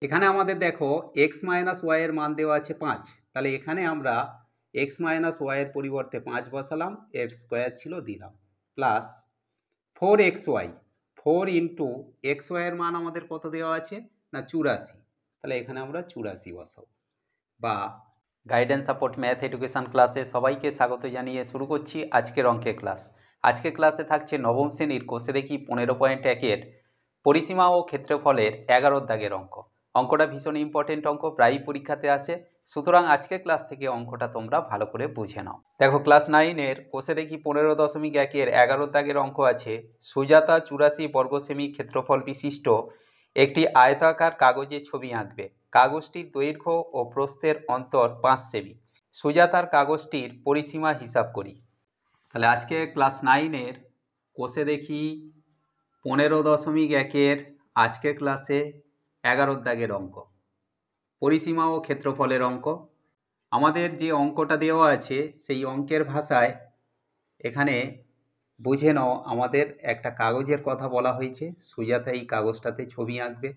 এখানে আমাদের দেখো এক্স মাইনাস ওয়াই এর মান দেওয়া আছে 5। তাহলে এখানে আমরা এক্স মাইনাস ওয়াই এর পরিবর্তে 5 বসালাম, এর স্কোয়ার ছিল দিলাম, plus 4xy, 4 into x Y এর মান আমাদের কত দেওয়া আছে না 84। তাহলে এখানে আমরা 84 বসাবো। বা গাইডেন্স সাপোর্ট ম্যাথ এডুকেশন ক্লাসে সবাইকে স্বাগত জানিয়ে শুরু করছি আজকের অঙ্কের ক্লাস। আজকের ক্লাসে থাকছে নবম শ্রেণীর কোষে দেখি 15.1-এর পরিসীমা ও ক্ষেত্রফলের 11 দাগের অঙ্ক। অঙ্কটা ভীষণ ইম্পর্টেন্ট অঙ্ক, প্রায়ই পরীক্ষাতে আসে, সুতরাং আজকের ক্লাস থেকে অঙ্কটা তোমরা ভালো করে বুঝে নাও। দেখো, ক্লাস 9-এর কোষে দেখি 15.1-এর 11 দাগের অঙ্ক আছে। সুজাতা 84 বর্গ সেমি ক্ষেত্রফল বিশিষ্ট একটি আয়তাকার কাগজে ছবি আঁকবে। কাগজটির দৈর্ঘ্য ও প্রস্থের অন্তর 5 সেমি। সুজাতার কাগজটির পরিসীমা হিসাব করি। তাহলে আজকে ক্লাস 9-এর কোষে দেখি 15.1-এর আজকের ক্লাসে 11 দাগের অঙ্ক, পরিসীমা ও ক্ষেত্রফলের অঙ্ক। আমাদের যে অঙ্কটা দেওয়া আছে সেই অঙ্কের ভাষায় এখানে বুঝে নাও, আমাদের একটা কাগজের কথা বলা হয়েছে। সুজাতা এই কাগজটাতে ছবি আঁকবে।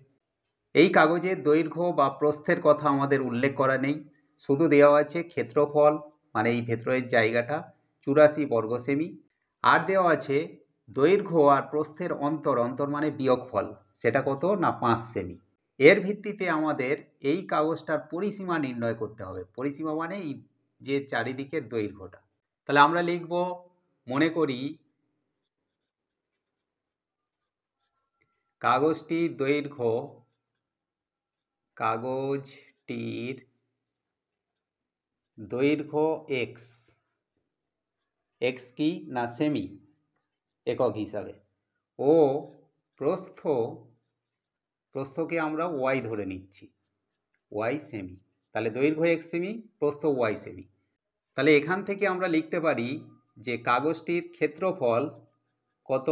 এই কাগজের দৈর্ঘ্য বা প্রস্থের কথা আমাদের উল্লেখ করা নেই, শুধু দেওয়া আছে ক্ষেত্রফল মানে এই ভেতরের জায়গাটা 84 বর্গ সেমি, আর দেওয়া আছে দৈর্ঘ্য আর প্রস্থের অন্তর, অন্তর মানে বিয়োগফল, সেটা কত না 5 সেমি। এর ভিত্তিতে আমাদের এই কাগজটার পরিসীমা নির্ণয় করতে হবে। পরিসীমা মানে এই যে চারিদিকের দৈর্ঘ্যটা। তাহলে আমরা লিখব, মনে করি কাগজটির দৈর্ঘ্য, কাগজটির দৈর্ঘ্য এক্স, এক্স কি না সেমি একক হিসাবে, ও প্রস্থ, প্রস্থকে আমরা ওয়াই ধরে নিচ্ছি, ওয়াই সেমি। তাহলে দৈর্ঘ্য এক্স সেমি, প্রস্থ ওয়াই সেমি। তাহলে এখান থেকে আমরা লিখতে পারি যে কাগজটির ক্ষেত্রফল কত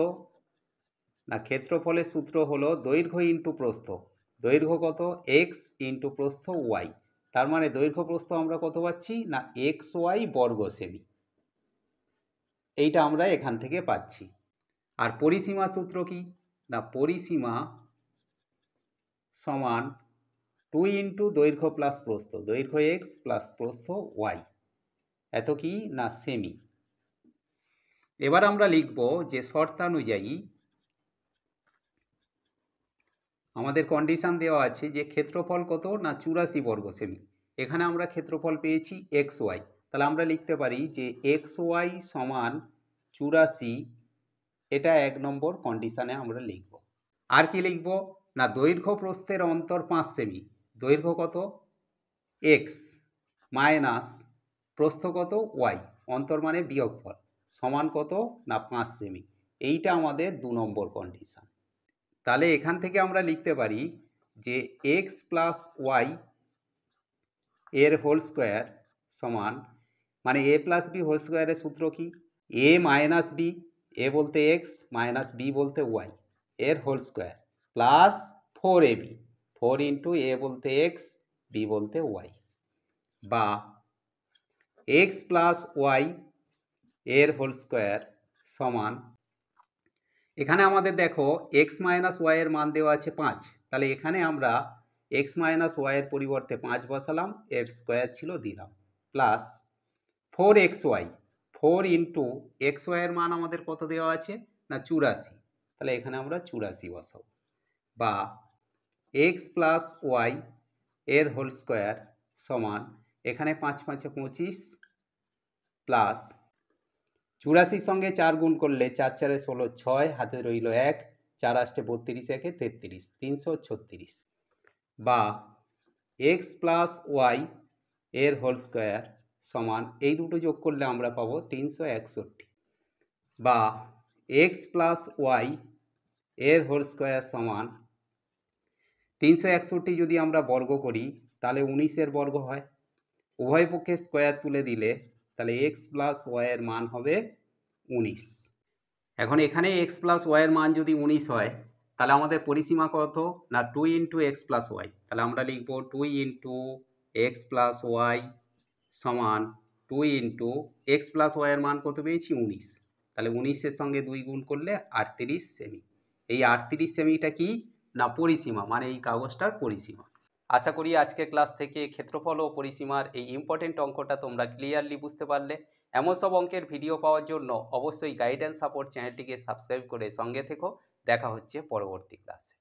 না, ক্ষেত্রফলের সূত্র হলো দৈর্ঘ্য ইন্টু প্রস্থ। দৈর্ঘ্য কত এক্স ইন্টু প্রস্থ ওয়াই, তার মানে দৈর্ঘ্য প্রস্থ আমরা কত পাচ্ছি না এক্স ওয়াই বর্গ সেমি, এইটা আমরা এখান থেকে পাচ্ছি। আর পরিসীমা সূত্র কি না, পরিসীমা সমান 2 ইন্টু দৈর্ঘ্য প্লাস প্রস্থ, দৈর্ঘ্য এক্স প্লাস প্রস্থ ওয়াই, এত কি না সেমি। এবার আমরা লিখব যে শর্তানুযায়ী আমাদের কন্ডিশন দেওয়া আছে যে ক্ষেত্রফল কত না 84 বর্গ সেমি। এখানে আমরা ক্ষেত্রফল পেয়েছি এক্স ওয়াই, তাহলে আমরা লিখতে পারি যে এক্স ওয়াই সমান 84, এটা 1 নম্বর কন্ডিশনে আমরা লিখব। আর কি লিখব না, দৈর্ঘ্য প্রস্থের অন্তর 5 সেমি, দৈর্ঘ্য কত এক্স মাইনাস প্রস্থ কত ওয়াই, অন্তর মানে বিয়োগফল, সমান কত না 5 সেমি। এইটা আমাদের 2 নম্বর কন্ডিশন। তাহলে এখান থেকে আমরা লিখতে পারি যে এক্স প্লাস ওয়াই এর হোল স্কোয়ার সমান, মানে এ প্লাস বি হোল স্কোয়ারের সূত্র কি, এ মাইনাস বি, এ বলতে এক্স মাইনাস বি বলতে ওয়াই, এর whole square plus 4ab, 4 into A বলতে এক্স বি বলতে ওয়াই, বা এক্স প্লাস ওয়াই এর হোল স্কোয়ার সমান, এখানে আমাদের দেখো এক্স মাইনাস ওয়াই এর মান দেওয়া আছে 5। তাহলে এখানে আমরা এক্স মাইনাস ওয়াই এর পরিবর্তে 5 বসালাম, এর স্কোয়ার ছিল দিলাম, plus 4xy, 4 into x Y এর মান আমাদের কত দেওয়া আছে না 84, তাহলে এখানে আমরা 84 বসাবো, বা এক্স প্লাস ওয়াই এর হোল স্কোয়ার সমান, এখানে 5 5 25 প্লাস 84 সঙ্গে 4 গুণ করলে 4 4 16 6, হাতে রইল 1, 4 8 32, 1 33, 336, বা এক্স প্লাস ওয়াই এর হোল স্কোয়ার সমান, এই দুটো যোগ করলে আমরা পাবো 361, বা এক্স প্লাস ওয়াই এর হোল স্কোয়ার সমান 361 যদি আমরা বর্গ করি তাহলে 19-এর বর্গ হয়। উভয় পক্ষে স্কোয়ার তুলে দিলে তাহলে এক্স প্লাস ওয়াই এর মান হবে 19। এখন এখানে এক্স প্লাস ওয়াই এর মান যদি 19 হয়, তাহলে আমাদের পরিসীমা কত না 2 ইন্টু এক্স প্লাস ওয়াই। তাহলে আমরা লিখব 2 ইন্টু এক্স প্লাস ওয়াই সমান 2 ইন্টু এক্স প্লাস ওয়াই এর মান কত পেয়েছি 19, তাহলে 19-এর সঙ্গে 2 গুণ করলে 38 সেমি। এই 38 সেমিটা কি না পরিসীমা, মানে এই কাগজটার পরিসীমা। আশা করি আজকের ক্লাস থেকে ক্ষেত্রফল ও পরিসীমার এই ইম্পর্টেন্ট অঙ্কটা তোমরা ক্লিয়ারলি বুঝতে পারলে। এমন সব অঙ্কের ভিডিও পাওয়ার জন্য অবশ্যই গাইড অ্যান্ড সাপোর্ট চ্যানেলটিকে সাবস্ক্রাইব করে সঙ্গে থেকো। দেখা হচ্ছে পরবর্তী ক্লাসে।